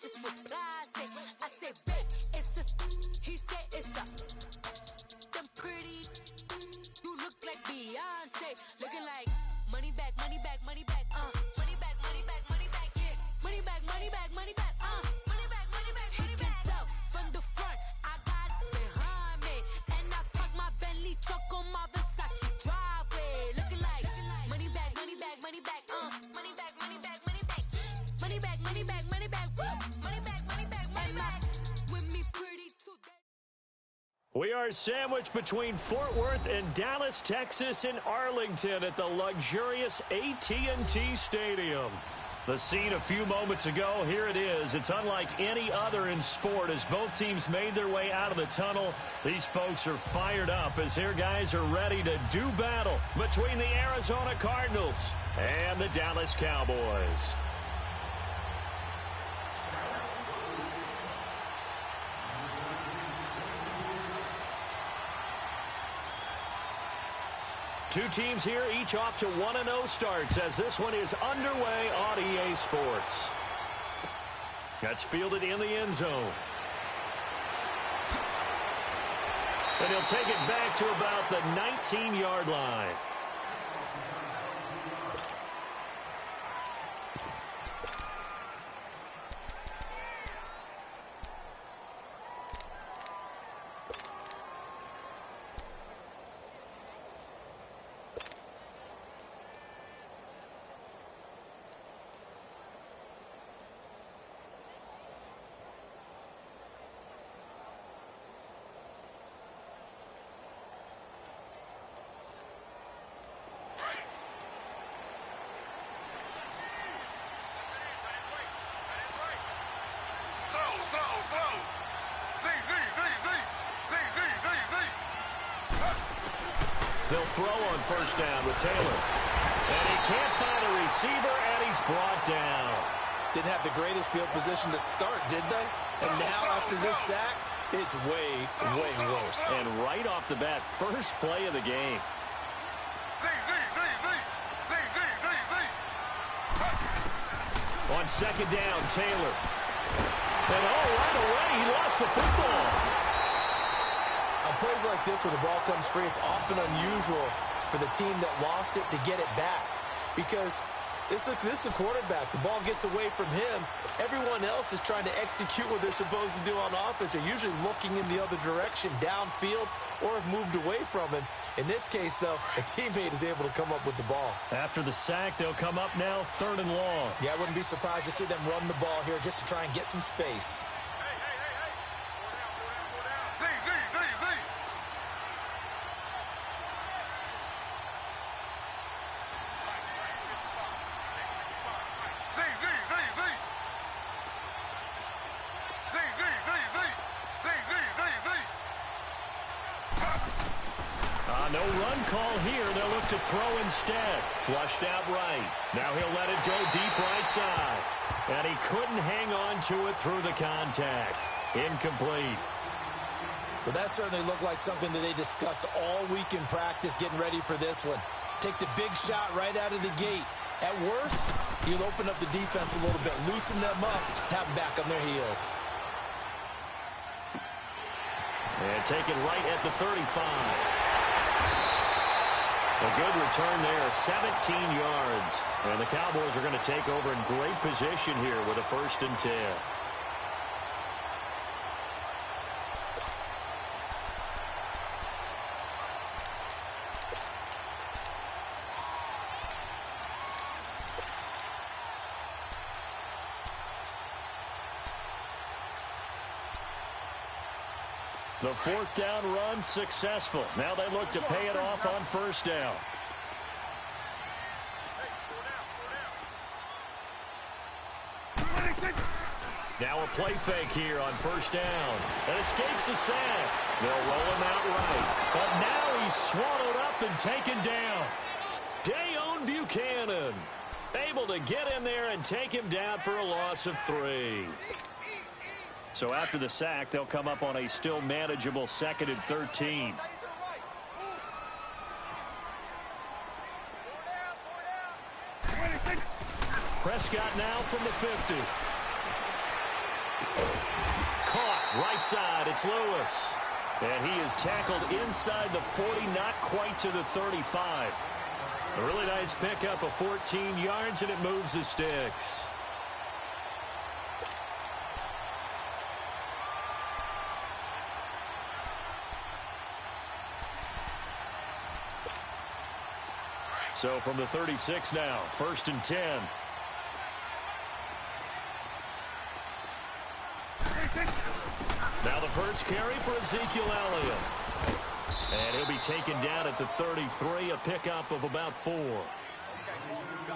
just reply. I say, babe, it's a. He said it's a. Them pretty. You look like Beyonce. Looking like money back, money back, money back, money back, money back, money back, yeah. Money back, money back, money back, money back, money back, money back. He can tell from the front, I got it behind me. And I park my Bentley truck on my Versace driveway. Looking like money back, money back, money back, money back, money back, money back. Money back, money back, money back, woo. Money back, money back, money back. With me pretty today. We are sandwiched between Fort Worth and Dallas, Texas, and Arlington at the luxurious AT&T Stadium. The scene a few moments ago, here it is. It's unlike any other in sport as both teams made their way out of the tunnel. These folks are fired up as their guys are ready to do battle between the Arizona Cardinals and the Dallas Cowboys. Two teams here, each off to 1-0 starts as this one is underway on EA Sports. That's fielded in the end zone. And he'll take it back to about the 19-yard line. They'll throw on first down with Taylor. And he can't find a receiver, and he's brought down. Didn't have the greatest field position to start, did they? And now after this sack, it's way, way worse. And right off the bat, first play of the game. On second down, Taylor. And right away, he lost the football. On plays like this where the ball comes free, it's often unusual for the team that lost it to get it back. Because this is the quarterback. The ball gets away from him. Everyone else is trying to execute what they're supposed to do on offense. They're usually looking in the other direction, downfield, or have moved away from him. In this case, though, a teammate is able to come up with the ball. After the sack, they'll come up now 3rd and long. Yeah, I wouldn't be surprised to see them run the ball here just to try and get some space. No run call here. They'll look to throw instead. Flushed out right. Now he'll let it go deep right side. And he couldn't hang on to it through the contact. Incomplete. Well, that certainly looked like something that they discussed all week in practice getting ready for this one. Take the big shot right out of the gate. At worst, you'll open up the defense a little bit, loosen them up, have them back on their heels. And take it right at the 35. A good return there, 17 yards. And the Cowboys are going to take over in great position here with a 1st and 10. The 4th down run successful. Now they look to pay it off on 1st down. Now a play fake here on 1st down. And escapes the sack. They'll roll him out right. But now he's swallowed up and taken down. Dayon Buchanan able to get in there and take him down for a loss of 3. So after the sack, they'll come up on a still manageable 2nd and 13. Prescott now from the 50. Caught right side. It's Lewis. And he is tackled inside the 40, not quite to the 35. A really nice pickup of 14 yards, and it moves the sticks. So from the 36 now, 1st and 10. Now the first carry for Ezekiel Elliott. And he'll be taken down at the 33, a pickup of about 4.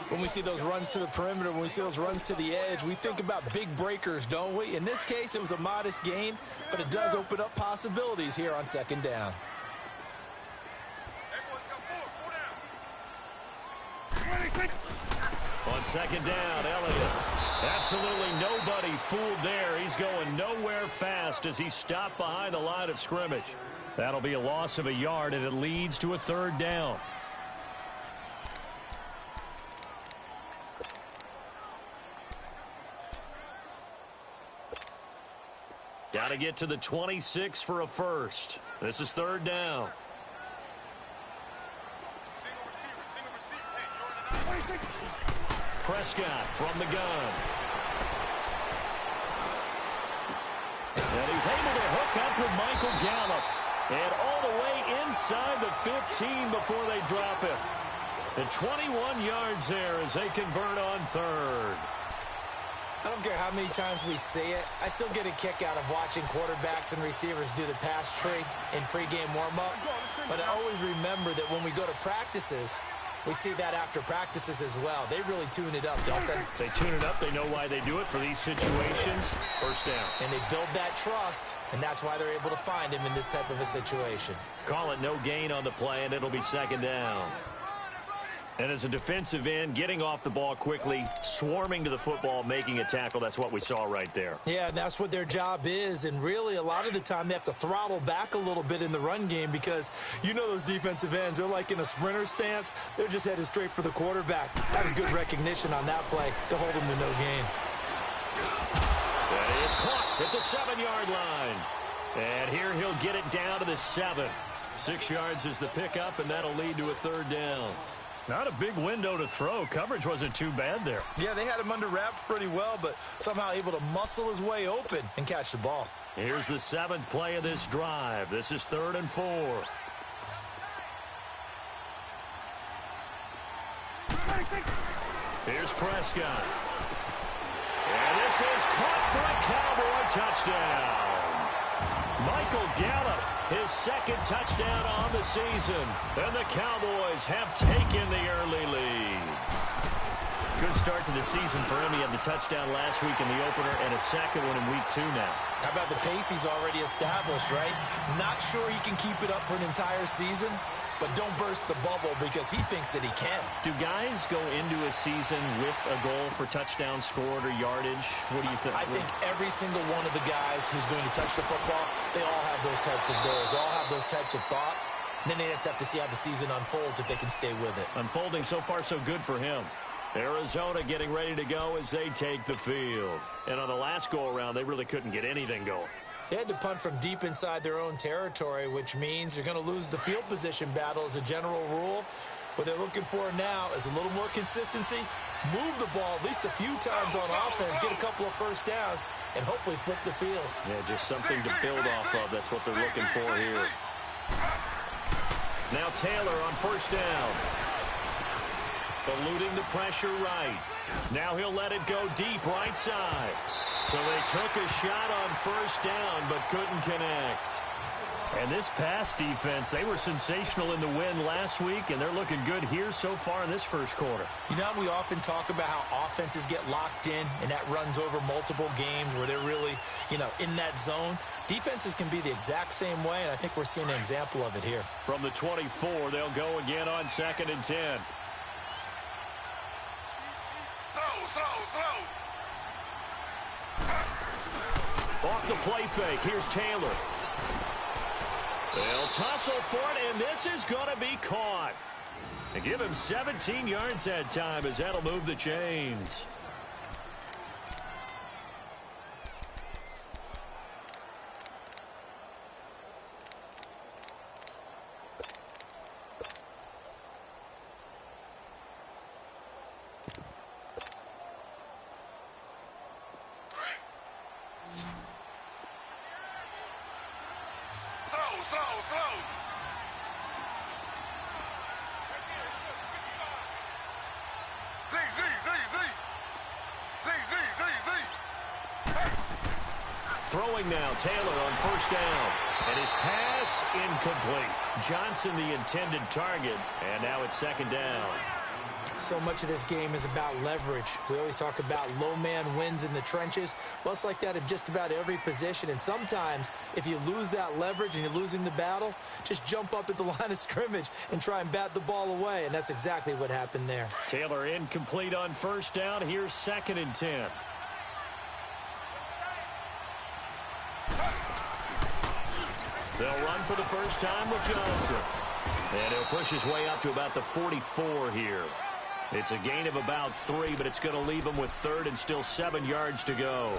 When we see those runs to the perimeter, when we see those runs to the edge, we think about big breakers, don't we? In this case, it was a modest gain, but it does open up possibilities here on 2nd down. On 2nd down, Elliott. Absolutely nobody fooled there. He's going nowhere fast as he stopped behind the line of scrimmage. That'll be a loss of a yard, and it leads to a 3rd down. Got to get to the 26 for a first. This is 3rd down. Prescott from the gun. And he's able to hook up with Michael Gallup. And all the way inside the 15 before they drop it. The 21 yards there as they convert on 3rd. I don't care how many times we say it. I still get a kick out of watching quarterbacks and receivers do the pass tree in pregame warm-up. But I always remember that when we go to practices, we see that after practices as well. They really tune it up, don't they? They tune it up. They know why they do it for these situations. 1st down. And they build that trust, and that's why they're able to find him in this type of a situation. Call it no gain on the play, and it'll be 2nd down. And as a defensive end, getting off the ball quickly, swarming to the football, making a tackle, that's what we saw right there. Yeah, and that's what their job is. And really, a lot of the time, they have to throttle back a little bit in the run game because you know those defensive ends, they're like in a sprinter stance. They're just headed straight for the quarterback. That was good recognition on that play to hold them to no gain. That is caught at the 7-yard line. And here he'll get it down to the 7. 6 yards is the pickup, and that'll lead to a 3rd down. Not a big window to throw. Coverage wasn't too bad there. Yeah, they had him under wraps pretty well, but somehow able to muscle his way open and catch the ball. Here's the 7th play of this drive. This is 3rd and 4. Here's Prescott. And this is caught for a Cowboy touchdown. Michael Gallup, his 2nd touchdown on the season. And the Cowboys have taken the early lead. Good start to the season for him. He had the touchdown last week in the opener and a 2nd one in week 2 now. How about the pace he's already established, right? Not sure he can keep it up for an entire season, but don't burst the bubble because he thinks that he can. Do guys go into a season with a goal for touchdown scored or yardage? What do you think? I think every single one of the guys who's going to touch the football, they all have those types of goals. They all have those types of thoughts. And then they just have to see how the season unfolds if they can stay with it. Unfolding so far so good for him. Arizona getting ready to go as they take the field. And on the last go-around, they really couldn't get anything going. They had to punt from deep inside their own territory, which means you're going to lose the field position battle as a general rule. What they're looking for now is a little more consistency, move the ball at least a few times on offense, get a couple of 1st downs, and hopefully flip the field. Yeah, just something to build off of. That's what they're looking for here. Now Taylor on 1st down. Eluding the pressure right. Now he'll let it go deep right side. So they took a shot on 1st down, but couldn't connect. And this pass defense, they were sensational in the win last week, and they're looking good here so far in this 1st quarter. You know, we often talk about how offenses get locked in, and that runs over multiple games where they're really, in that zone. Defenses can be the exact same way, and I think we're seeing an example of it here. From the 24, they'll go again on 2nd and 10. Off the play fake. Here's Taylor. They'll tussle for it, and this is going to be caught. And give him 17 yards that time as that'll move the chains. Throwing now, Taylor on first down. And his pass incomplete. Johnson the intended target, and now it's second down. So much of this game is about leverage. We always talk about low man wins in the trenches. Well, it's like that in just about every position. And sometimes, if you lose that leverage and you're losing the battle, just jump up at the line of scrimmage and try and bat the ball away. And that's exactly what happened there. Taylor incomplete on first down. Here's 2nd and 10. They'll run for the first time with Johnson. And he'll push his way up to about the 44 here. It's a gain of about 3, but it's going to leave him with 3rd and still 7 yards to go.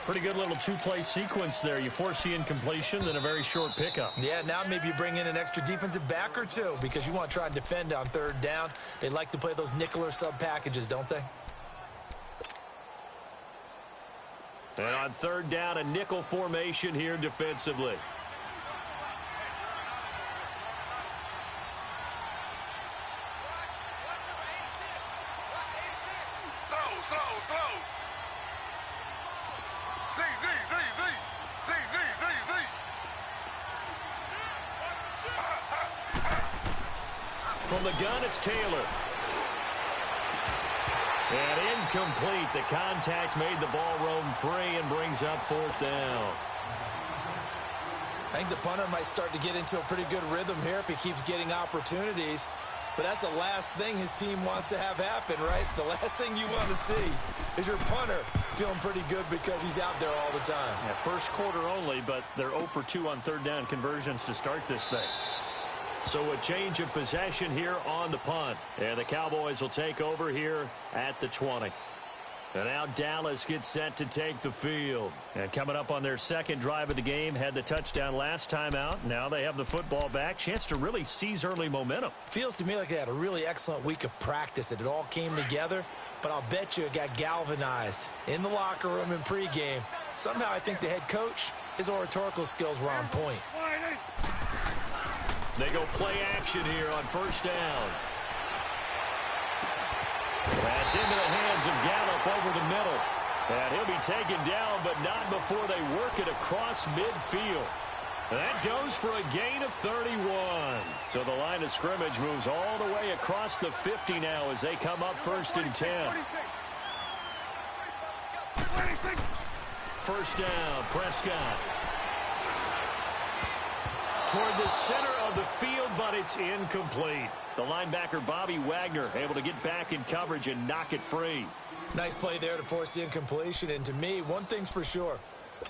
Pretty good little two-play sequence there. You force the incompletion, then a very short pickup. Yeah, now maybe you bring in an extra defensive back or two because you want to try and defend on 3rd down. They like to play those nickel or sub packages, don't they? And on 3rd down, a nickel formation here defensively. From the gun, it's Taylor. And incomplete. The contact made the ball roam free and brings up 4th down. I think the punter might start to get into a pretty good rhythm here if he keeps getting opportunities. But that's the last thing his team wants to have happen, right? The last thing you want to see is your punter feeling pretty good because he's out there all the time. Yeah, first quarter only, but they're 0 for 2 on 3rd down conversions to start this thing. So a change of possession here on the punt. And the Cowboys will take over here at the 20. And now Dallas gets set to take the field. And coming up on their 2nd drive of the game, had the touchdown last time out. Now they have the football back. Chance to really seize early momentum. Feels to me like they had a really excellent week of practice. It all came together. But I'll bet you it got galvanized in the locker room in pregame. Somehow I think the head coach, his oratorical skills were on point. They go play action here on first down. That's into the hands of Gallup over the middle. And he'll be taken down, but not before they work it across midfield. And that goes for a gain of 31. So the line of scrimmage moves all the way across the 50 now as they come up 1st and 10. First down, Prescott. Toward the center of the field, but it's incomplete. The linebacker, Bobby Wagner, able to get back in coverage and knock it free. Nice play there to force the incompletion. And to me, one thing's for sure.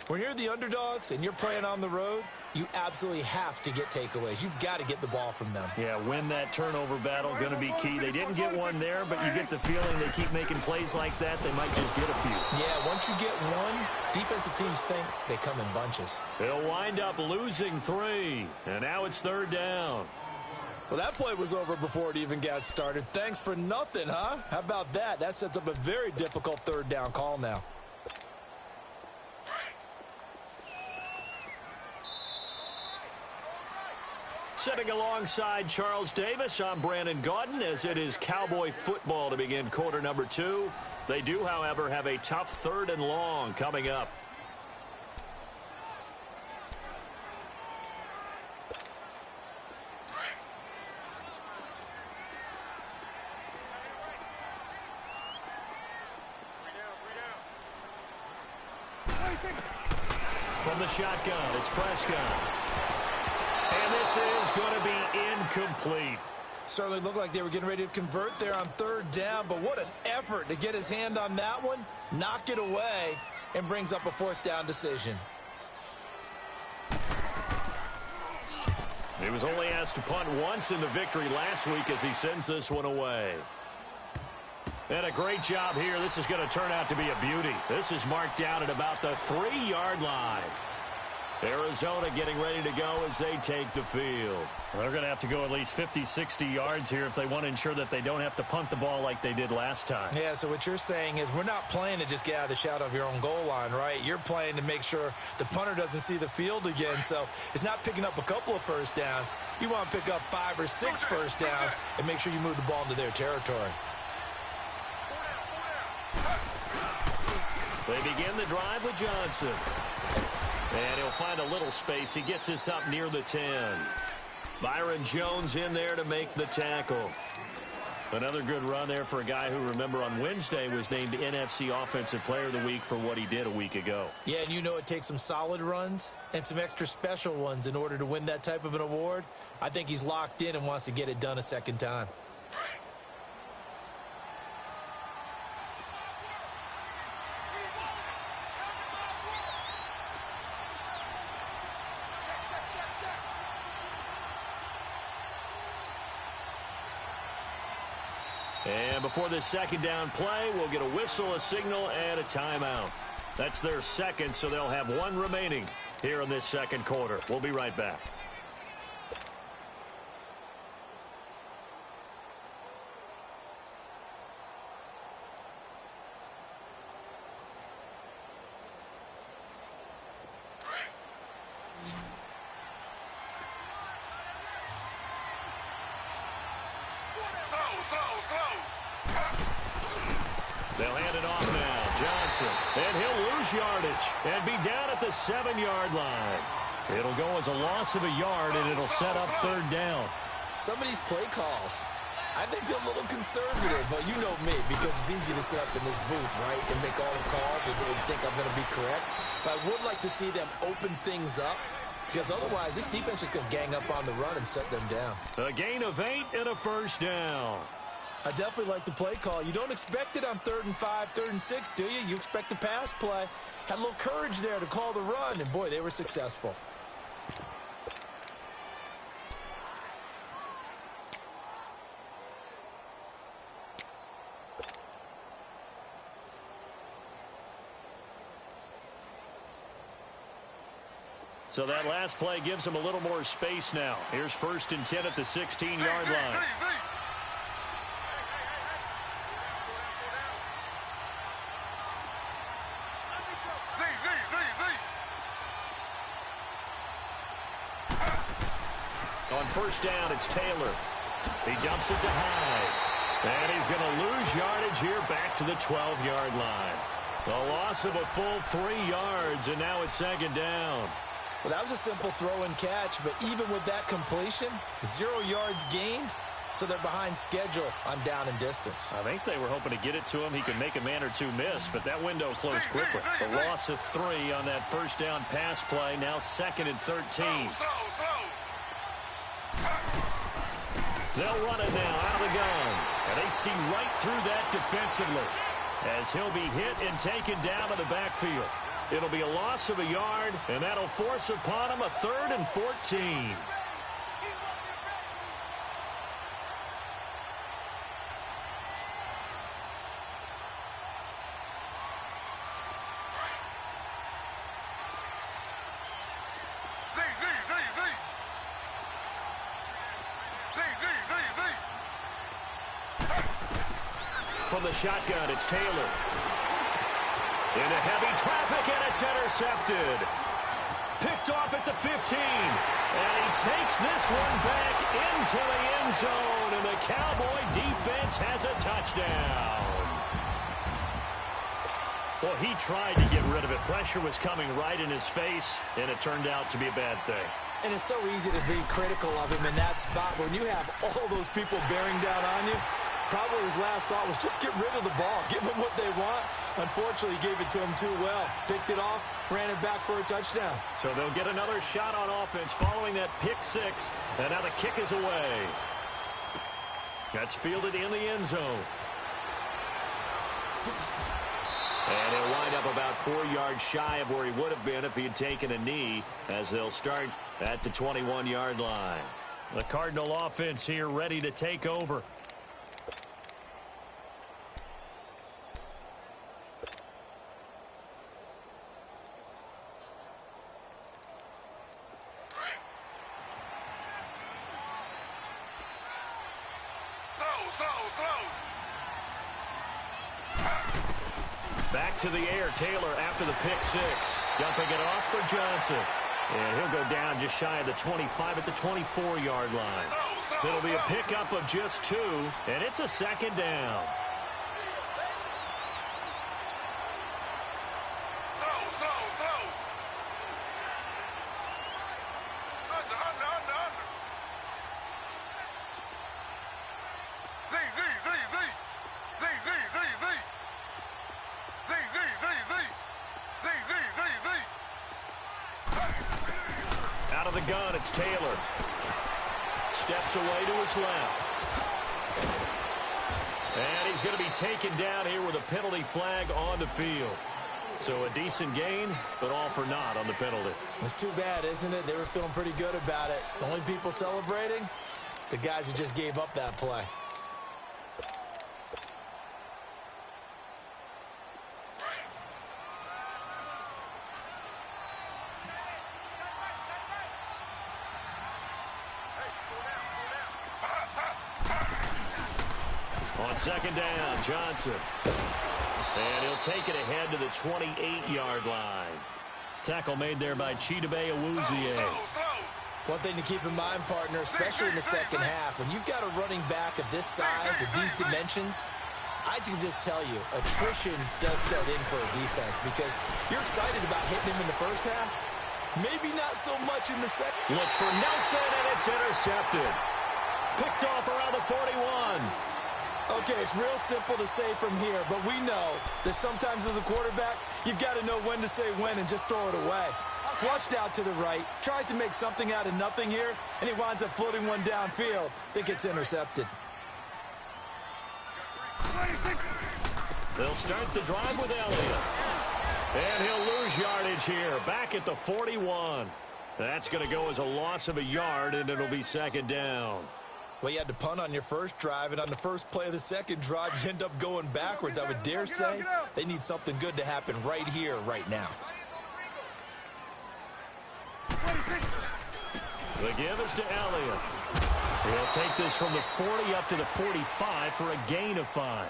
When you're the underdogs and you're playing on the road, you absolutely have to get takeaways. You've got to get the ball from them. Yeah, win that turnover battle, going to be key. They didn't get one there, but you get the feeling they keep making plays like that, they might just get a few. Yeah, once you get one, defensive teams think they come in bunches. They'll wind up losing 3, and now it's 3rd down. Well, that play was over before it even got started. Thanks for nothing, huh? How about that? That sets up a very difficult 3rd down call now. Sitting alongside Charles Davis, I'm Brandon Gaudin, as it is Cowboy football to begin quarter number 2. They do, however, have a tough 3rd and long coming up. From the shotgun, it's Prescott. And this is going to be incomplete. Certainly looked like they were getting ready to convert there on 3rd down, but what an effort to get his hand on that one, knock it away, and brings up a 4th down decision. He was only asked to punt once in the victory last week as he sends this one away. And a great job here. This is going to turn out to be a beauty. This is marked down at about the 3-yard line. Arizona getting ready to go as they take the field. They're going to have to go at least 50, 60 yards here if they want to ensure that they don't have to punt the ball like they did last time. Yeah, so what you're saying is we're not playing to just get out of the shadow of your own goal line, right? You're playing to make sure the punter doesn't see the field again. So it's not picking up a couple of first downs. You want to pick up 5 or 6 first downs and make sure you move the ball into their territory. They begin the drive with Johnson. And he'll find a little space. He gets this up near the 10. Byron Jones in there to make the tackle. Another good run there for a guy who, remember, on Wednesday was named NFC Offensive Player of the Week for what he did a week ago. Yeah, and you know it takes some solid runs and some extra special ones in order to win that type of an award. I think he's locked in and wants to get it done a second time. And before this second down play, we'll get a whistle, a signal, and a timeout. That's their second, so they'll have one remaining here in this second quarter. We'll be right back. They'll hand it off now. Johnson. And he'll lose yardage and be down at the 7-yard line. It'll go as a loss of a yard, and it'll set up third down. Some of these play calls, I think they're a little conservative. But you know me, because it's easy to sit up in this booth, right, and make all the calls and think I'm going to be correct. But I would like to see them open things up, because otherwise this defense is going to gang up on the run and shut them down. A gain of 8 and a first down. I definitely like the play call. You don't expect it on 3rd and 5, 3rd and 6, do you? You expect a pass play. Had a little courage there to call the run, and boy, they were successful. So that last play gives them a little more space now. Here's 1st and 10 at the 16-yard line. On 1st down, it's Taylor. He dumps it to Hyde. And he's going to lose yardage here back to the 12-yard line. A loss of a full 3 yards, and now it's 2nd down. Well, that was a simple throw and catch, but even with that completion, 0 yards gained, so they're behind schedule on down and distance. I think they were hoping to get it to him. He could make a man or two miss, but that window closed quickly. The loss of 3 on that 1st down pass play, now 2nd and 13. They'll run it now out of the gun. And they see right through that defensively as he'll be hit and taken down to the backfield. It'll be a loss of a yard, and that'll force upon him a 3rd and 14. From the shotgun, it's Taylor. Into heavy traffic, and it's intercepted. Picked off at the 15. And he takes this one back into the end zone, and the Cowboy defense has a touchdown. Well, he tried to get rid of it. Pressure was coming right in his face, and it turned out to be a bad thing. And it's so easy to be critical of him in that spot. When you have all those people bearing down on you, probably his last thought was just get rid of the ball. Give them what they want. Unfortunately, he gave it to him too well. Picked it off, ran it back for a touchdown. So they'll get another shot on offense following that pick 6. And now the kick is away. That's fielded in the end zone. And he'll wind up about 4 yards shy of where he would have been if he had taken a knee, as they'll start at the 21-yard line. The Cardinal offense here ready to take over. Back to the air, Taylor after the pick six. Dumping it off for Johnson. And he'll go down just shy of the 25 at the 24-yard line. It'll be a pickup of just 2, and it's a second down. Out of the gun, it's Taylor. Steps away to his left. And he's going to be taken down here with a penalty flag on the field. So a decent gain, but all for naught on the penalty. It's too bad, isn't it? They were feeling pretty good about it. The only people celebrating, the guys who just gave up that play. On second down, Johnson. And he'll take it ahead to the 28-yard line. Tackle made there by Chidobe Awuzie. One thing to keep in mind, partner, especially in the second half, when you've got a running back of this size, of these dimensions, I can just tell you, attrition does set in for a defense because you're excited about hitting him in the first half. Maybe not so much in the second. Looks for Nelson, and it's intercepted. Picked off around the 41. Okay, it's real simple to say from here, but we know that sometimes as a quarterback, you've got to know when to say when and just throw it away. Flushed out to the right, tries to make something out of nothing here, and he winds up floating one downfield that gets intercepted. They'll start the drive with Elliott. And he'll lose yardage here, back at the 41. That's going to go as a loss of a yard, and it'll be second down. Well, you had to punt on your first drive, and on the first play of the second drive, you end up going backwards. I would dare say they need something good to happen right here, right now. The give is to Elliott. He'll take this from the 40 up to the 45 for a gain of 5.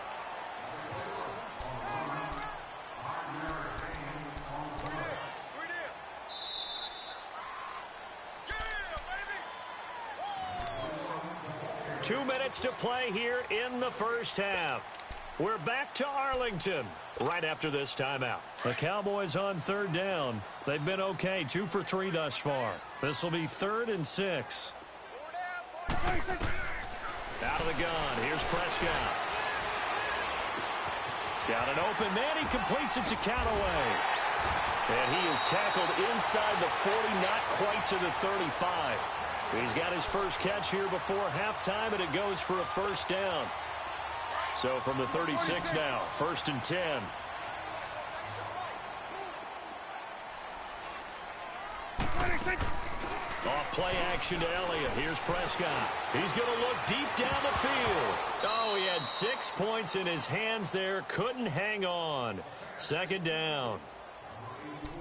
Two minutes to play here in the first half. We're back to Arlington right after this timeout. The Cowboys on third down. They've been okay, 2 for 3 thus far. This will be 3rd and 6. Out of the gun, here's Prescott. He's got an open man, he completes it to Callaway. And he is tackled inside the 40, not quite to the 35. He's got his first catch here before halftime, and it goes for a first down. So from the 36 now, 1st and 10. Off play action to Elliott. Here's Prescott. He's going to look deep down the field. Oh, he had 6 points in his hands there. Couldn't hang on. Second down.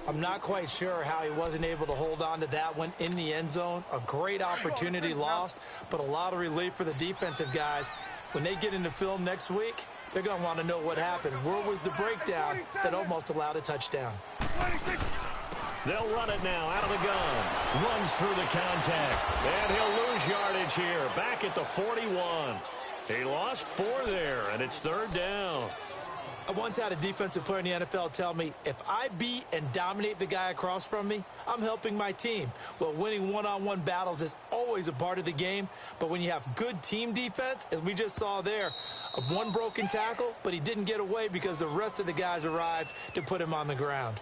I'm not quite sure how he wasn't able to hold on to that one in the end zone. A great opportunity lost, but a lot of relief for the defensive guys. When they get into film next week, they're going to want to know what happened. Where was the breakdown that almost allowed a touchdown? They'll run it now out of the gun. Runs through the contact. And he'll lose yardage here. Back at the 41. He lost 4 there, and it's 3rd down. I once had a defensive player in the NFL tell me, if I beat and dominate the guy across from me, I'm helping my team. Well, winning one-on-one battles is always a part of the game, but when you have good team defense, as we just saw there, one broken tackle, but he didn't get away because the rest of the guys arrived to put him on the ground.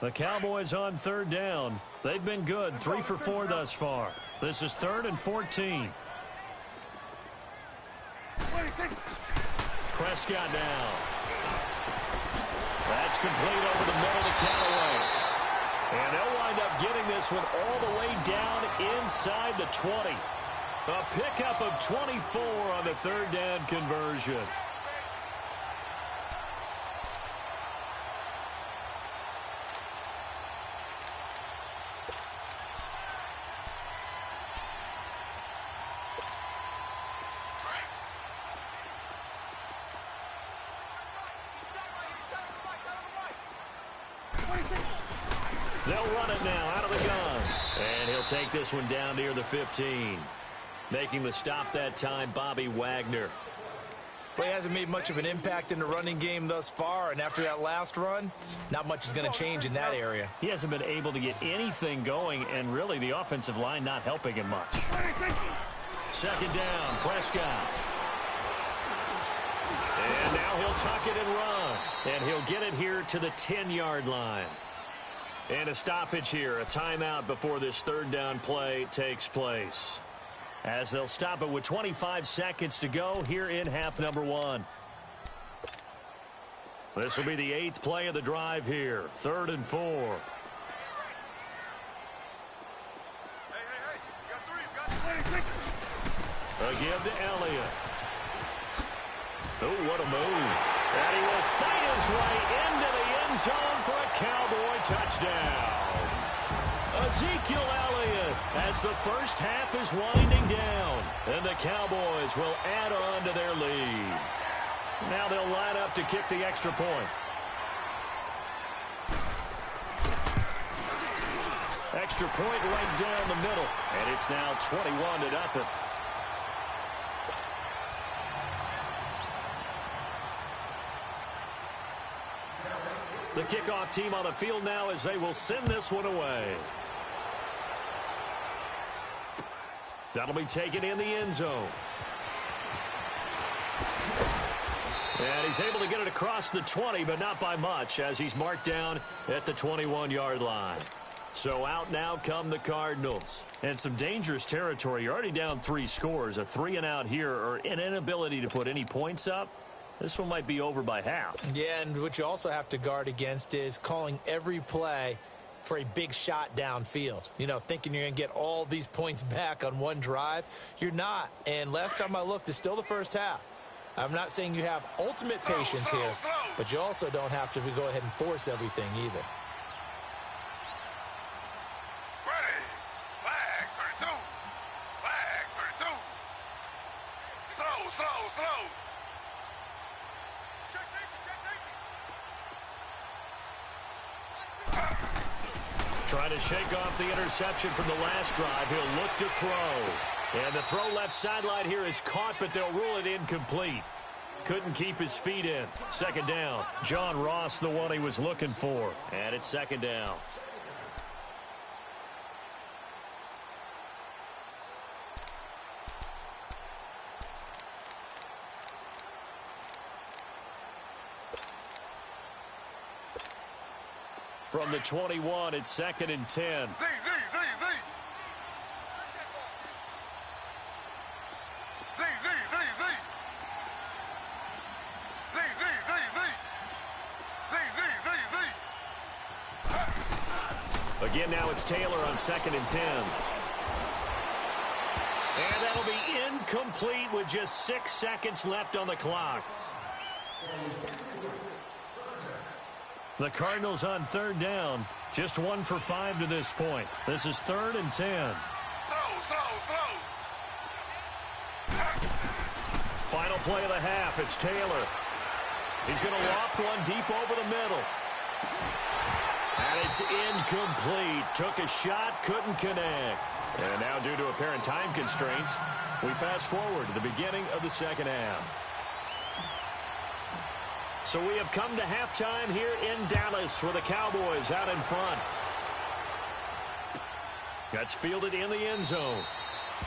The Cowboys on 3rd down. They've been good, 3 for 4 thus far. This is 3rd and 14. Prescott now. That's complete over the middle to Callaway. And they'll wind up getting this one all the way down inside the 20. A pickup of 24 on the 3rd down conversion. They'll run it now out of the gun. And he'll take this one down near the 15. Making the stop that time, Bobby Wagner. Well, he hasn't made much of an impact in the running game thus far, and after that last run, not much is going to change in that area. He hasn't been able to get anything going, and really the offensive line not helping him much. Second down, Prescott. And now he'll tuck it and run. And he'll get it here to the 10-yard line. And a stoppage here, a timeout before this third down play takes place. As they'll stop it with 25 seconds to go here in half number one. This will be the 8th play of the drive here. 3rd and 4. A give to Elliott. Oh, what a move. And he will fight his way into the end zone for a Cowboy touchdown. Ezekiel Elliott as the first half is winding down. And the Cowboys will add on to their lead. Now they'll line up to kick the extra point. Extra point right down the middle. And it's now 21-0. The kickoff team on the field now as they will send this one away. That'll be taken in the end zone. And he's able to get it across the 20, but not by much, as he's marked down at the 21-yard line. So out now come the Cardinals. And some dangerous territory. You're already down 3 scores. A 3-and-out here, or an inability to put any points up. This one might be over by half. Yeah, and what you also have to guard against is calling every play for a big shot downfield. You know, thinking you're going to get all these points back on one drive. You're not. And last time I looked, it's still the first half. I'm not saying you have ultimate patience here, but you also don't have to go ahead and force everything either. Ready. Flag 32. Flag 32. Slow. Trying to shake off the interception from the last drive. He'll look to throw. And the throw left sideline here is caught, but they'll rule it incomplete. Couldn't keep his feet in. Second down. John Ross, the one he was looking for. And it's second down. From the 21, it's 2nd and 10. Z. Again, now it's Taylor on 2nd and 10. And that'll be incomplete with just 6 seconds left on the clock. The Cardinals on 3rd down. Just 1 for 5 to this point. This is 3rd and 10. Slow. Final play of the half. It's Taylor. He's going to loft one deep over the middle. And it's incomplete. Took a shot, couldn't connect. And now, due to apparent time constraints, we fast forward to the beginning of the second half. So we have come to halftime here in Dallas with the Cowboys out in front. That's fielded in the end zone.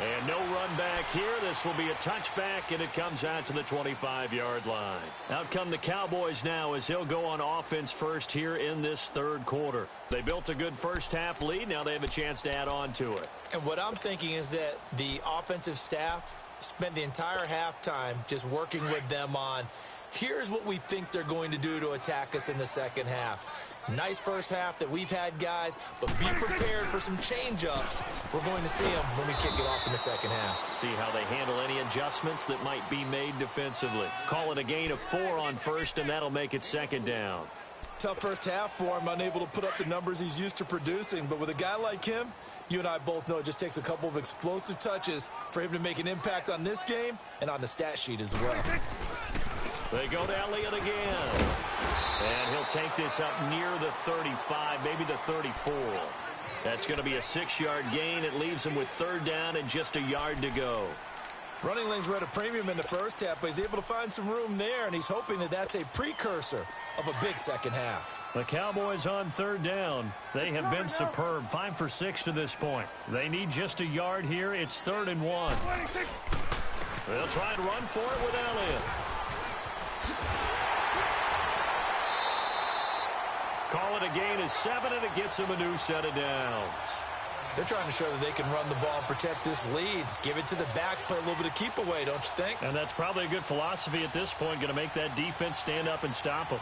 And no run back here. This will be a touchback, and it comes out to the 25-yard line. Out come the Cowboys now as they'll go on offense first here in this third quarter. They built a good first-half lead. Now they have a chance to add on to it. And what I'm thinking is that the offensive staff spent the entire halftime just working with them on, here's what we think they're going to do to attack us in the second half. Nice first half that we've had, guys, but be prepared for some change-ups. We're going to see them when we kick it off in the second half. See how they handle any adjustments that might be made defensively. Call it a gain of 4 on first, and that'll make it second down. Tough first half for him, unable to put up the numbers he's used to producing. But with a guy like him, you and I both know it just takes a couple of explosive touches for him to make an impact on this game and on the stat sheet as well. They go to Elliott again. And he'll take this up near the 35, maybe the 34. That's going to be a 6-yard gain. It leaves him with third down and just a yard to go. Running lanes were at a premium in the first half, but he's able to find some room there, and he's hoping that that's a precursor of a big second half. The Cowboys on third down. They have been superb. 5 for 6 to this point. They need just a yard here. It's 3rd and 1. They'll try and run for it with Elliott. Call it a gain of 7, and it gets him a new set of downs. They're trying to show that they can run the ball and protect this lead. Give it to the backs, play a little bit of keep away, don't you think? And that's probably a good philosophy at this point, going to make that defense stand up and stop them.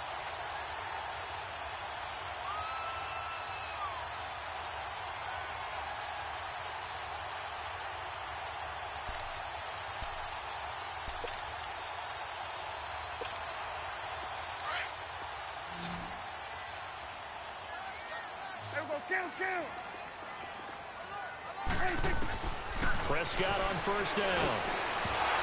Prescott on first down.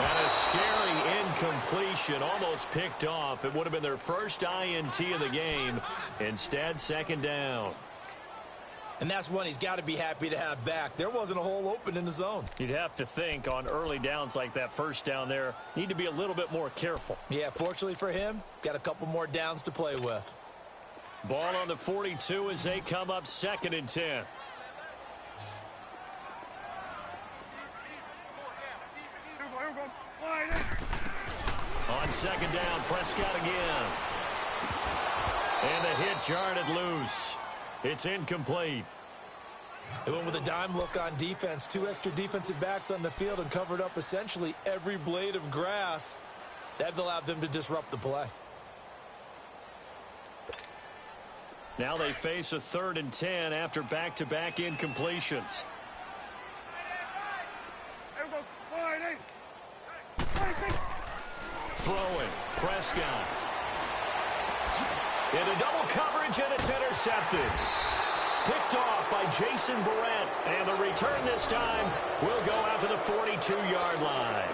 And a scary incompletion, almost picked off. It would have been their first INT of the game. Instead, second down. And that's one he's got to be happy to have back. There wasn't a hole open in the zone. You'd have to think on early downs like that first down there, need to be a little bit more careful. Yeah, fortunately for him, got a couple more downs to play with. Ball on the 42 as they come up 2nd and 10. On second down, Prescott again. And the hit jarred it loose. It's incomplete. They went with a dime look on defense. 2 extra defensive backs on the field and covered up essentially every blade of grass. That allowed them to disrupt the play. Now they face a 3rd and 10 after back-to-back incompletions. Throwing, Prescott. Into double coverage, and it's intercepted. Picked off by Jason Verrett. And the return this time will go out to the 42-yard line.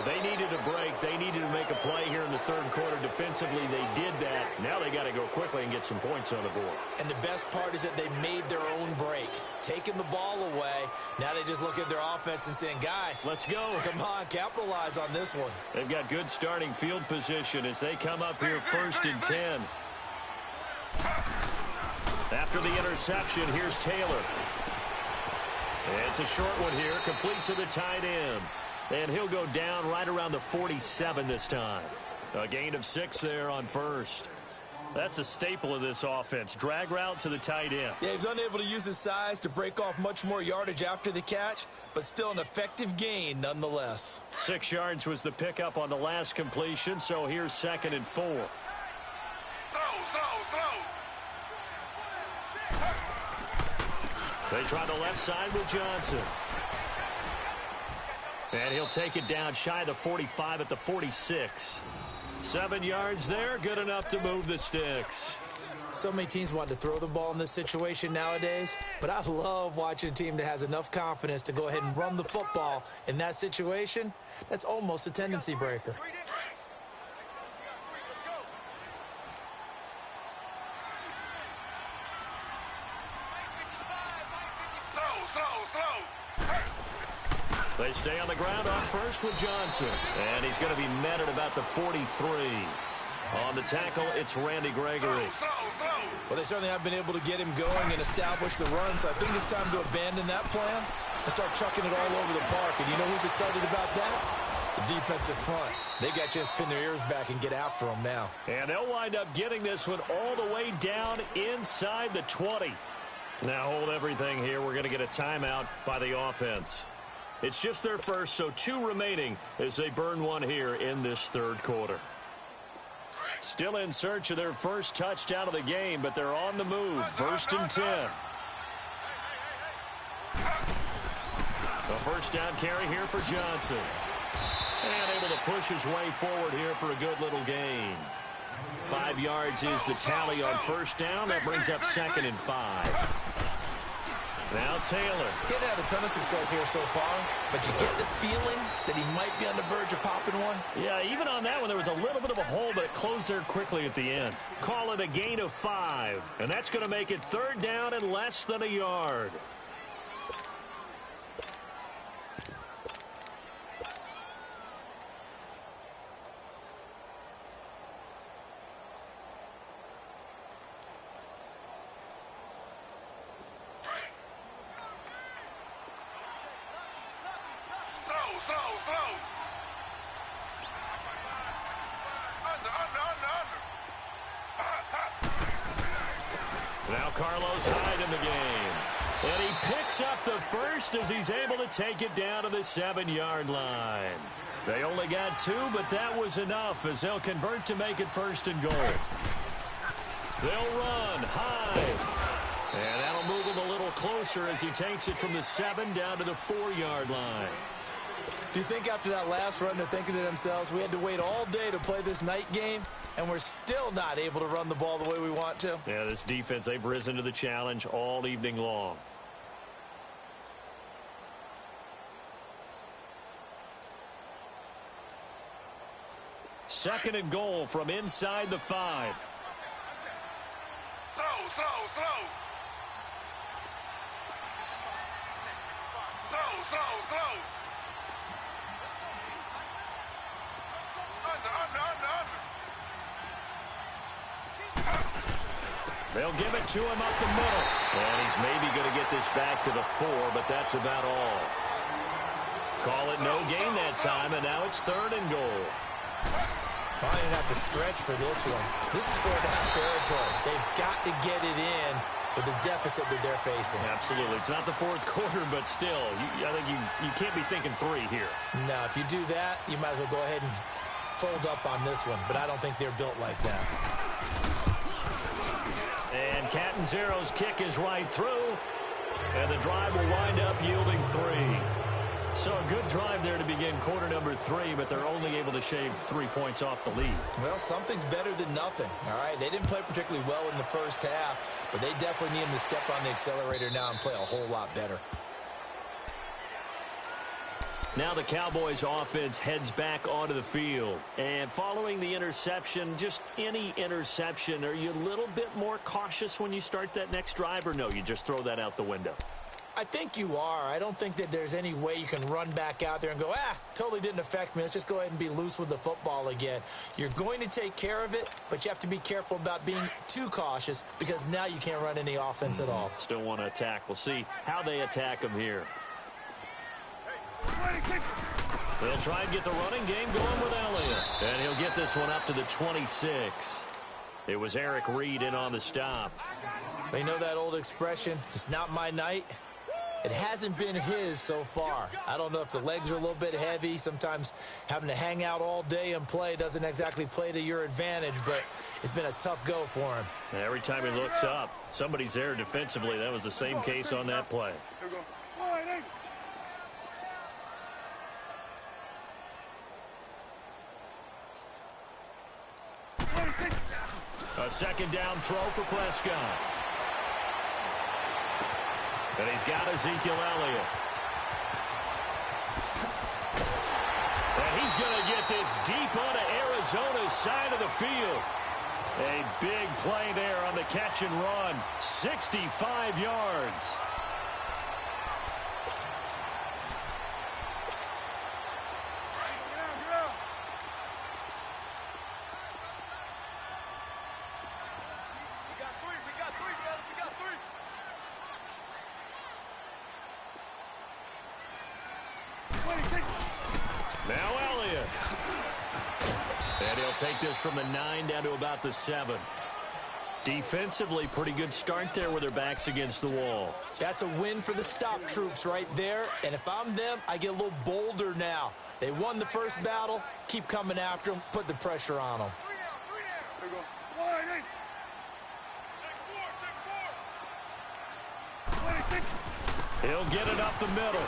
They needed a break. They needed to make a play here in the 3rd quarter. Defensively, they did that. Now they got to go quickly and get some points on the board. And the best part is that they made their own break. Taking the ball away. Now they just look at their offense and saying, guys, let's go. Come on, capitalize on this one. They've got good starting field position as they come up here 1st and 10. After the interception, here's Taylor. It's a short one here, complete to the tight end. And he'll go down right around the 47 this time. A gain of 6 there on first. That's a staple of this offense. Drag route to the tight end. Yeah, he's unable to use his size to break off much more yardage after the catch, but still an effective gain nonetheless. 6 yards was the pickup on the last completion, so here's 2nd and 4. They try the left side with Johnson. And he'll take it down shy of the 45 at the 46. 7 yards there, good enough to move the sticks. So many teams want to throw the ball in this situation nowadays, but I love watching a team that has enough confidence to go ahead and run the football in that situation. That's almost a tendency breaker. They stay on the ground on first with Johnson. And he's going to be met at about the 43. On the tackle, it's Randy Gregory. Well, they certainly have been able to get him going and establish the run, so I think it's time to abandon that plan and start chucking it all over the park. And you know who's excited about that? The defensive front. They got a chance to pin their ears back and get after him now. And they'll wind up getting this one all the way down inside the 20. Now hold everything here. We're going to get a timeout by the offense. It's just their first, so 2 remaining as they burn one here in this 3rd quarter. Still in search of their first touchdown of the game, but they're on the move. 1st and 10. A first down carry here for Johnson. And able to push his way forward here for a good little gain. 5 yards is the tally on first down. That brings up 2nd and 5. Now Taylor. He didn't have a ton of success here so far, but you get the feeling that he might be on the verge of popping one. Yeah, even on that one, there was a little bit of a hole, but it closed there quickly at the end. Call it a gain of 5, and that's going to make it 3rd down and less than a yard. Slow. Under. Now Carlos Hyde in the game. And he picks up the first as he's able to take it down to the 7-yard line. They only got 2, but that was enough as they'll convert to make it 1st and goal. They'll run Hyde. And that'll move him a little closer as he takes it from the 7 down to the 4-yard line. Do you think after that last run they're thinking to themselves, we had to wait all day to play this night game, and we're still not able to run the ball the way we want to? Yeah, this defense, they've risen to the challenge all evening long. Second and goal from inside the 5. Slow. They'll give it to him up the middle. And he's maybe going to get this back to the 4, but that's about all. Call it no gain that time, and now it's 3rd and goal. I didn't have to stretch for this one. This is 4-down territory. They've got to get it in with the deficit that they're facing. Absolutely. It's not the 4th quarter, but still, I think you can't be thinking 3 here. No, if you do that, you might as well go ahead and fold up on this one, but I don't think they're built like that. And Catanzaro's kick is right through, and the drive will wind up yielding 3. So a good drive there to begin quarter number 3, but they're only able to shave 3 points off the lead. Well, something's better than nothing, all right? They didn't play particularly well in the first half, but they definitely need them to step on the accelerator now and play a whole lot better. Now the Cowboys offense heads back onto the field. And following the interception, just any interception, are you a little bit more cautious when you start that next drive, or no, you just throw that out the window? I think you are. I don't think that there's any way you can run back out there and go, totally didn't affect me. Let's just go ahead and be loose with the football again. You're going to take care of it, but you have to be careful about being too cautious because now you can't run any offense at all. Still want to attack. We'll see how they attack them here. They'll try and get the running game going with Elliott. And he'll get this one up to the 26. It was Eric Reed in on the stop. You know that old expression, it's not my night? It hasn't been his so far. I don't know if the legs are a little bit heavy. Sometimes having to hang out all day and play doesn't exactly play to your advantage, but it's been a tough go for him. Every time he looks up, somebody's there defensively. That was the same case on that play. A second down throw for Prescott. And he's got Ezekiel Elliott. And he's going to get this deep onto Arizona's side of the field. A big play there on the catch and run. 65 yards. Now Elliott. And he'll take this from the 9 down to about the 7. Defensively, pretty good start there with their backs against the wall. That's a win for the stop troops right there. And if I'm them, I get a little bolder now. They won the first battle. Keep coming after them. Put the pressure on them. He'll get it up the middle.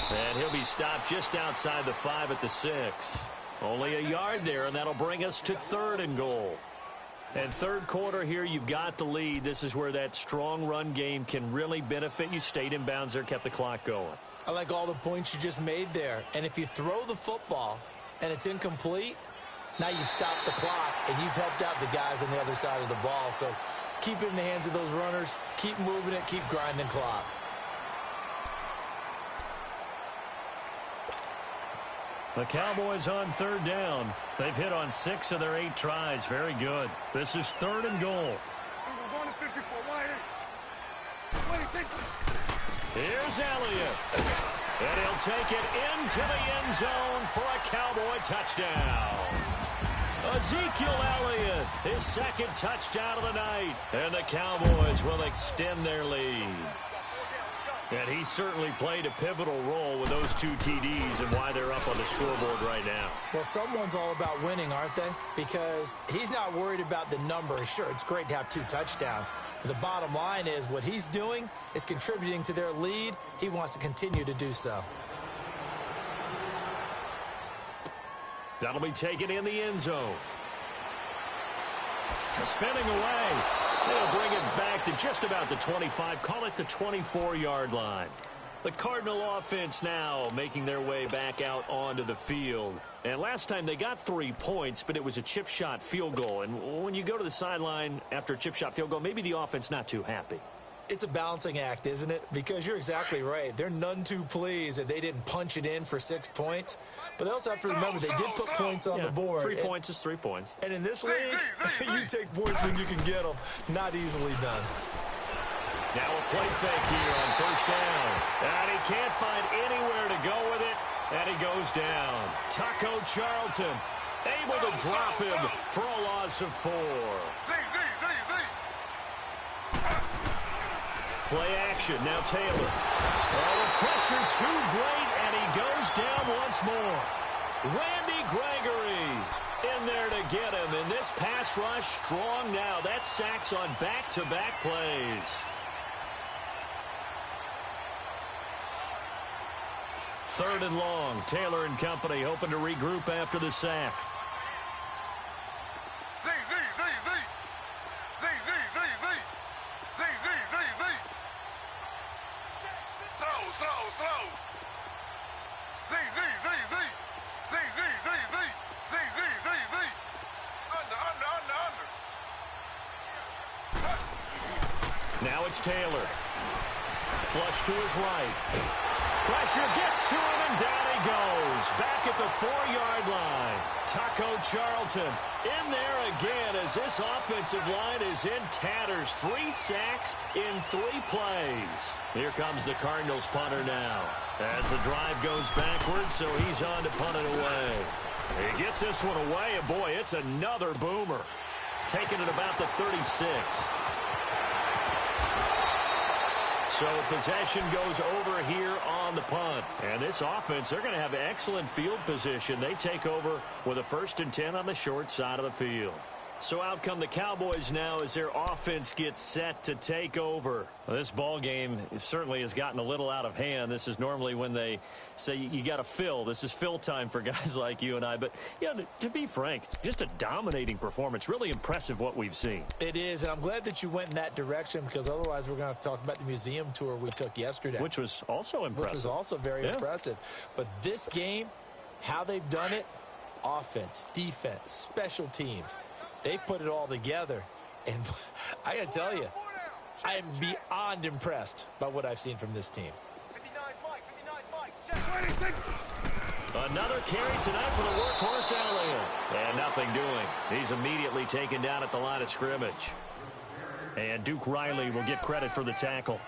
And he'll be stopped just outside the 5 at the 6. Only a yard there, and that'll bring us to 3rd and goal. And third quarter here, you've got the lead. This is where that strong run game can really benefit you. Stayed in bounds there, kept the clock going. I like all the points you just made there. And if you throw the football and it's incomplete, now you stop the clock and you've helped out the guys on the other side of the ball. So keep it in the hands of those runners. Keep moving it. Keep grinding clock. The Cowboys on third down. They've hit on 6 of their 8 tries. Very good. This is 3rd and goal. Here's Elliott. And he'll take it into the end zone for a Cowboy touchdown. Ezekiel Elliott, his 2nd touchdown of the night. And the Cowboys will extend their lead. And he certainly played a pivotal role with those 2 TDs and why they're up on the scoreboard right now. Well, someone's all about winning, aren't they? Because he's not worried about the number. Sure, it's great to have 2 touchdowns. But the bottom line is what he's doing is contributing to their lead. He wants to continue to do so. That'll be taken in the end zone. Spinning away. They'll bring it back to just about the 25. Call it the 24-yard line. The Cardinal offense now making their way back out onto the field. And last time they got 3 points, but it was a chip shot field goal. And when you go to the sideline after a chip shot field goal, maybe the offense not too happy. It's a balancing act, isn't it? Because you're exactly right. They're none too pleased that they didn't punch it in for 6 points. But they also have to remember they did put points on the board. 3 points is 3 points. And in this league, you take points when you can get them. Not easily done. Now a play fake here on 1st down. And he can't find anywhere to go with it. And he goes down. Taco Charlton able to drop him for a loss of 4. Play action. Now Taylor. Oh, the pressure too great, and he goes down once more. Randy Gregory in there to get him. And this pass rush strong now. That's sacks on back-to-back plays. 3rd and long. Taylor and company hoping to regroup after the sack. Now it's Taylor. Flush to his right. Pressure gets to him, and down he goes. Back at the 4-yard line. Taco Charlton in there again as this offensive line is in tatters. 3 sacks in 3 plays. Here comes the Cardinals punter now. As the drive goes backwards, so he's on to punt it away. He gets this one away, and boy, it's another boomer. Taking it about the 36. So possession goes over here on the punt. And this offense, they're going to have excellent field position. They take over with a 1st and 10 on the short side of the field. So out come the Cowboys now as their offense gets set to take over. Well, this ball game certainly has gotten a little out of hand. This is normally when they say you got to fill. This is fill time for guys like you and I. But, you know, to be frank, just a dominating performance. Really impressive what we've seen. It is, and I'm glad that you went in that direction because otherwise we're going to have to talk about the museum tour we took yesterday. Which was also impressive. Which was also very impressive. But this game, how they've done it, offense, defense, special teams, they put it all together. And I got to tell you, I am beyond impressed by what I've seen from this team. Another carry tonight for the workhorse Elliott. And nothing doing. He's immediately taken down at the line of scrimmage. And Duke Riley will get credit for the tackle.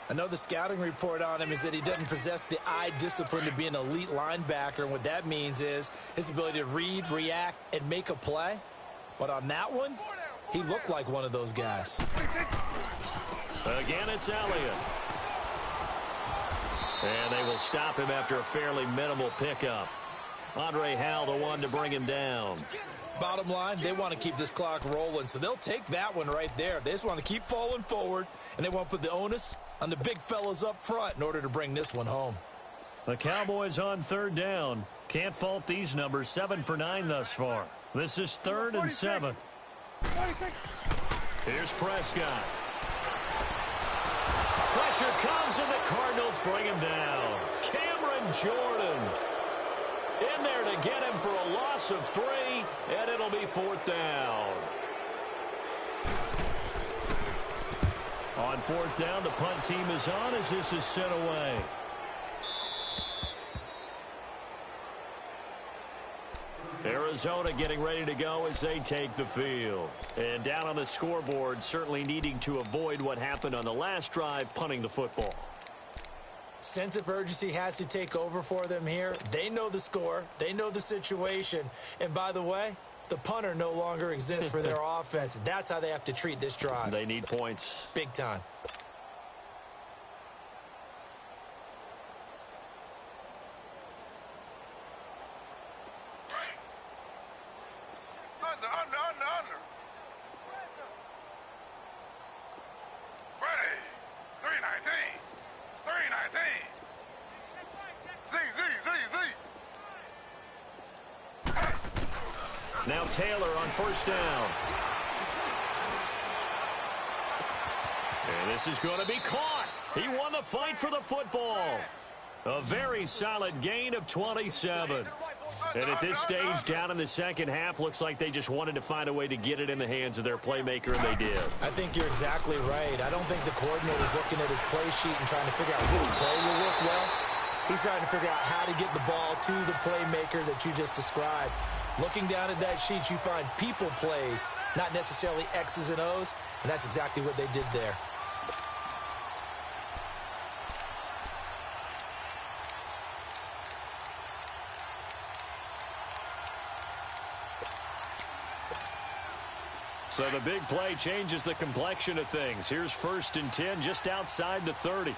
I know the scouting report on him is that he doesn't possess the eye discipline to be an elite linebacker. And what that means is his ability to read, react, and make a play. But on that one, he looked like one of those guys. Again, it's Elliott. And they will stop him after a fairly minimal pickup. Andre Howell, the one to bring him down. Bottom line, they want to keep this clock rolling, so they'll take that one right there. They just want to keep falling forward, and they want to put the onus on the big fellas up front in order to bring this one home. The Cowboys on 3rd down. Can't fault these numbers. 7 for 9 thus far. This is 3rd and 7. Here's Prescott. Pressure comes, and the Cardinals bring him down. Cameron Jordan in there to get him for a loss of 3, and it'll be 4th down. On 4th down, the punt team is on as this is sent away. Arizona getting ready to go as they take the field. And down on the scoreboard, certainly needing to avoid what happened on the last drive, punting the football. Sense of urgency has to take over for them here. They know the score. They know the situation. And by the way, the punter no longer exists for their offense. That's how they have to treat this drive. They need points. Big time. Under. Ready. 319. 319. Z. Now Taylor on 1st down. And this is going to be caught. He won the fight for the football. A very solid gain of 27. And at this stage, down in the second half, looks like they just wanted to find a way to get it in the hands of their playmaker, and they did. I think you're exactly right. I don't think the coordinator's looking at his play sheet and trying to figure out which play will work well. He's trying to figure out how to get the ball to the playmaker that you just described. Looking down at that sheet, you find people plays, not necessarily X's and O's, and that's exactly what they did there. So the big play changes the complexion of things. Here's 1st and 10 just outside the 30.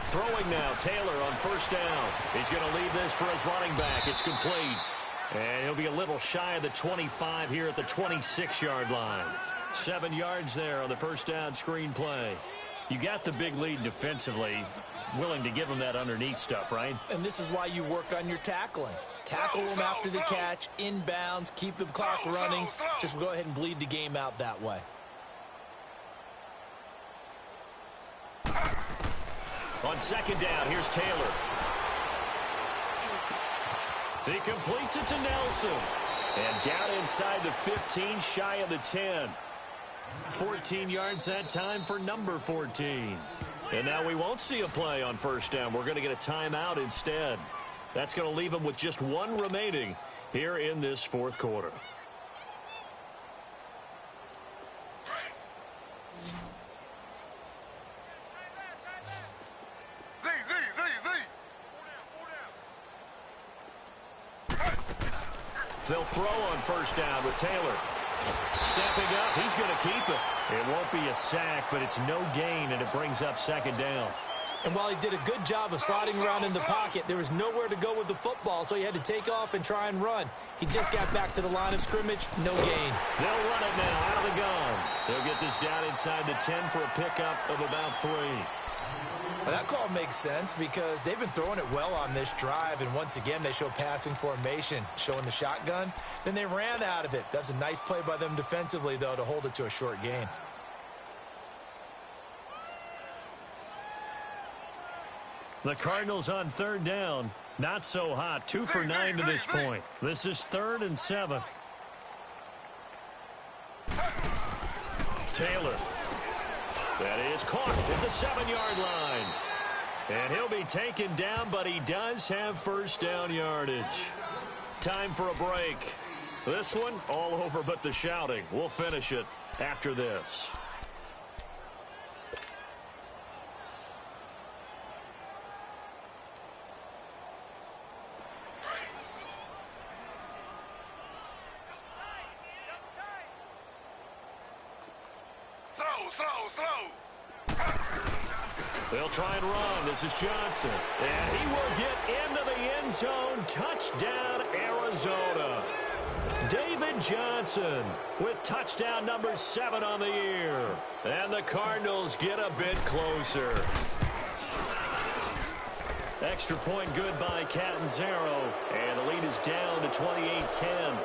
Throwing now, Taylor on 1st down. He's going to leave this for his running back. It's complete. And he'll be a little shy of the 25 here at the 26-yard line. 7 yards there on the 1st down screen play. You got the big lead defensively. Willing to give them that underneath stuff, right? And this is why you work on your tackling. Tackle them after the catch, inbounds, keep the clock running. Just go ahead and bleed the game out that way. On 2nd down, here's Taylor. He completes it to Nelson. And down inside the 15, shy of the 10. 14 yards that time for number 14. And now we won't see a play on 1st down. We're going to get a timeout instead. That's going to leave them with just 1 remaining here in this 4th quarter. They'll throw on 1st down with Taylor. Stepping up, he's going to keep it. It won't be a sack, but it's no gain, and it brings up 2nd down. And while he did a good job of sliding around in the pocket, there was nowhere to go with the football, so he had to take off and try and run. He just got back to the line of scrimmage, no gain. They'll run it now out of the gun. They'll get this down inside the 10 for a pickup of about 3. Well, that call makes sense because they've been throwing it well on this drive, and once again they show passing formation, showing the shotgun. Then they ran out of it. That's a nice play by them defensively, though, to hold it to a short gain. The Cardinals on 3rd down. Not so hot. 2 for 9 to this point. This is 3rd and 7. Taylor. That is caught at the 7-yard line. And he'll be taken down, but he does have 1st down yardage. Time for a break. This one all over but the shouting. We'll finish it after this. Slow. They'll try and run. This is Johnson. And he will get into the end zone. Touchdown, Arizona. David Johnson with touchdown number 7 on the year. And the Cardinals get a bit closer. Extra point good by Catanzaro, and the lead is down to 28-10.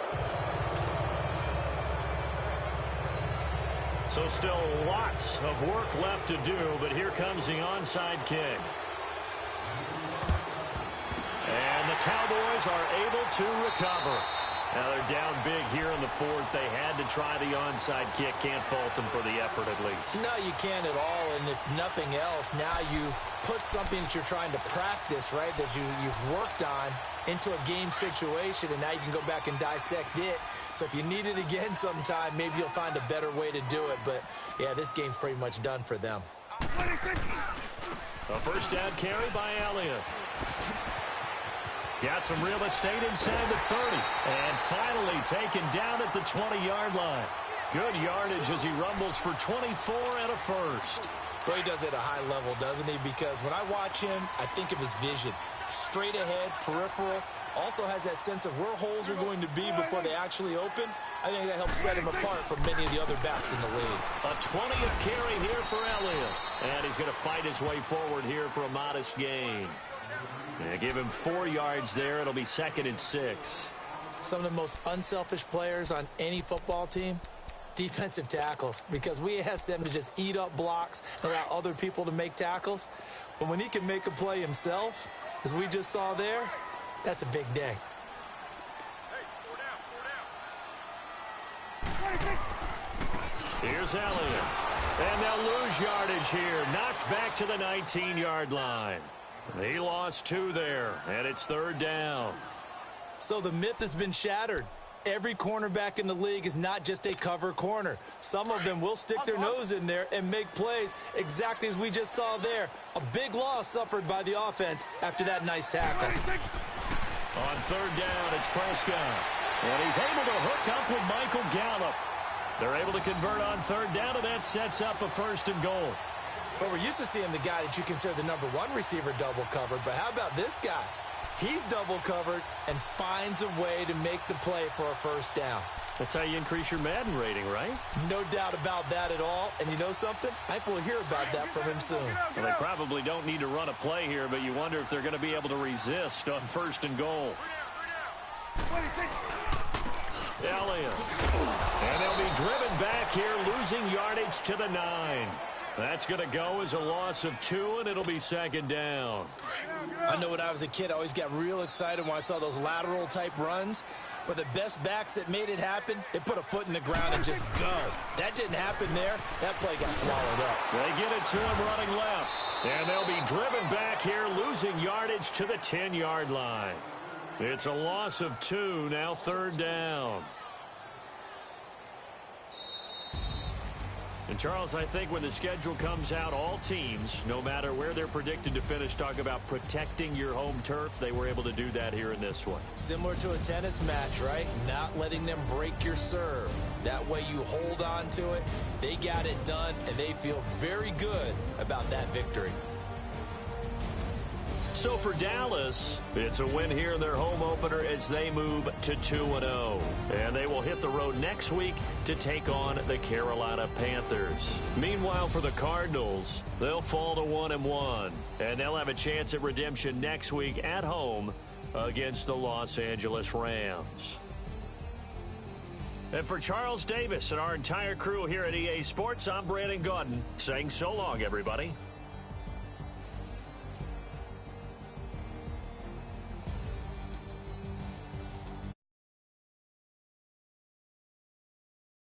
So still lots of work left to do, but here comes the onside kick. And the Cowboys are able to recover. Now they're down big here in the fourth. They had to try the onside kick. Can't fault them for the effort at least. No, you can't at all. And if nothing else, now you've put something that you're trying to practice, right, that you've worked on into a game situation, and now you can go back and dissect it. So if you need it again sometime, maybe you'll find a better way to do it. But, yeah, this game's pretty much done for them. A first down carry by Elliott. Got some real estate inside the 30. And finally taken down at the 20-yard line. Good yardage as he rumbles for 24 and a first. Well, he does it at a high level, doesn't he? Because when I watch him, I think of his vision. Straight ahead, peripheral. Also has that sense of where holes are going to be before they actually open. I think that helps set him apart from many of the other backs in the league. A 20th carry here for Elliott. And he's going to fight his way forward here for a modest gain. Yeah, give him 4 yards there. It'll be 2nd and 6. Some of the most unselfish players on any football team, defensive tackles, because we ask them to just eat up blocks and allow other people to make tackles. But when he can make a play himself, as we just saw there, that's a big day. Here's Elliott. And they'll lose yardage here. Knocked back to the 19-yard line. He lost 2 there, and it's 3rd down. So the myth has been shattered. Every cornerback in the league is not just a cover corner. Some of them will stick their nose in there and make plays exactly as we just saw there. A big loss suffered by the offense after that nice tackle. On 3rd down, it's Prescott. And he's able to hook up with Michael Gallup. They're able to convert on 3rd down, and that sets up a 1st and goal. Well, we're used to seeing the guy that you consider the #1 receiver double covered, but how about this guy? He's double covered and finds a way to make the play for a 1st down. That's how you increase your Madden rating, right? No doubt about that at all. And you know something? I think we'll hear about that from him soon. Well, they probably don't need to run a play here, but you wonder if they're going to be able to resist on 1st and goal. Elliott. And they'll be driven back here, losing yardage to the 9. That's going to go as a loss of 2, and it'll be 2nd down. I know when I was a kid, I always got real excited when I saw those lateral-type runs. But the best backs that made it happen, they put a foot in the ground and just go. That didn't happen there. That play got swallowed up. They get it to him running left. And they'll be driven back here, losing yardage to the 10-yard line. It's a loss of 2, now 3rd down. And, Charles, I think when the schedule comes out, all teams, no matter where they're predicted to finish, talk about protecting your home turf. They were able to do that here in this one. Similar to a tennis match, right? Not letting them break your serve. That way you hold on to it. They got it done, and they feel very good about that victory. So for Dallas, it's a win here in their home opener as they move to 2-0. And they will hit the road next week to take on the Carolina Panthers. Meanwhile, for the Cardinals, they'll fall to 1-1. And they'll have a chance at redemption next week at home against the Los Angeles Rams. And for Charles Davis and our entire crew here at EA Sports, I'm Brandon Gaudin saying so long, everybody.